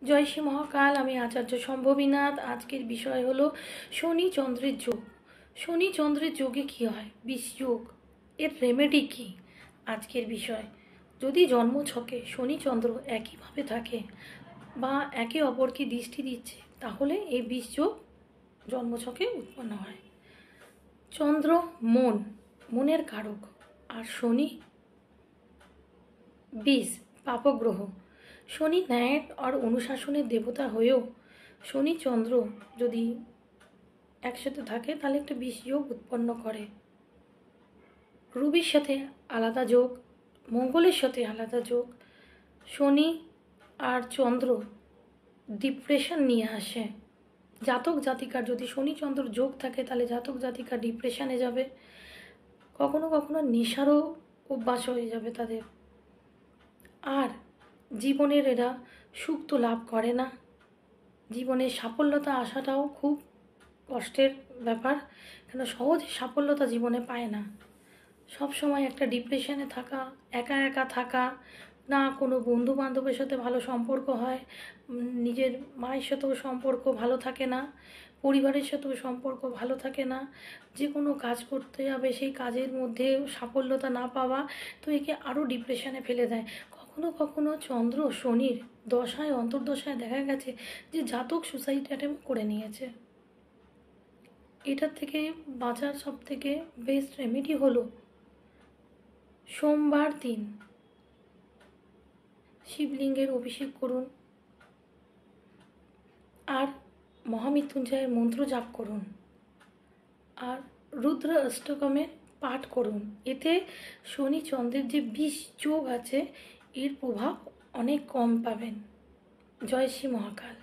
জয় শ্রী মহাকাল। আমি আচার্য সম্ভবীনাথ। আজকের বিষয় হলো শনি চন্দ্রের যোগ। শনি চন্দ্রের যোগে কী হয়, বিষযোগ, এর রেমেডি কী, আজকের বিষয়। যদি জন্মছকে শনি চন্দ্র একইভাবে থাকে বা একে অপরকে দৃষ্টি দিচ্ছে, তাহলে এই বিষযোগ জন্মছকে উৎপন্ন হয়। চন্দ্র মনের কারক, আর শনি বিষ, পাপগ্রহ। শনি ন্যায়ের আর অনুশাসনের দেবতা হয়েও শনি চন্দ্র যদি একসাথে থাকে তাহলে একটা বিষযোগ উৎপন্ন করে। রবির সাথে আলাদা যোগ, মঙ্গলের সাথে আলাদা যোগ। শনি আর চন্দ্র ডিপ্রেশন নিয়ে আসে। জাতক জাতিকার যদি শনি চন্দ্র যোগ থাকে তাহলে জাতক জাতিকা ডিপ্রেশনে যাবে, কখনো কখনো নেশারও অভ্যাস হয়ে যাবে তাদের। আর জীবনের এরা সুখ তো লাভ করে না, জীবনের সাফল্যতা আসাটাও খুব কষ্টের ব্যাপার, কেন সহজে সাফল্যতা জীবনে পায় না। সব সময় একটা ডিপ্রেশনে থাকা, একা একা থাকা, না কোনো বন্ধু বান্ধবের সাথে ভালো সম্পর্ক হয়, নিজের মায়ের সাথেও সম্পর্ক ভালো থাকে না, পরিবারের সাথেও সম্পর্ক ভালো থাকে না। যে কোনো কাজ করতে যাবে, সেই কাজের মধ্যে সাফল্যতা না পাওয়া তো একে আরও ডিপ্রেশনে ফেলে দেয়। কখনো কখনো চন্দ্র শনির দশায় অন্তর্দশায় দেখা গেছে যে জাতক সুসাইড অ্যাটেম্প করে নিয়েছে। এটার থেকে বাঁচার সব থেকে বেস্ট রেমেডি হলো সোমবার দিন শিবলিঙ্গের অভিষেক করুন আর মহামৃত্যুঞ্জয়ের মন্ত্র জাপ করুন আর রুদ্র অষ্টকমের পাঠ করুন। এতে শনি চন্দ্রের যে বিষ যোগ আছে এর প্রভাব অনেক কম পাবেন। জয় শ্রী মহাকাল।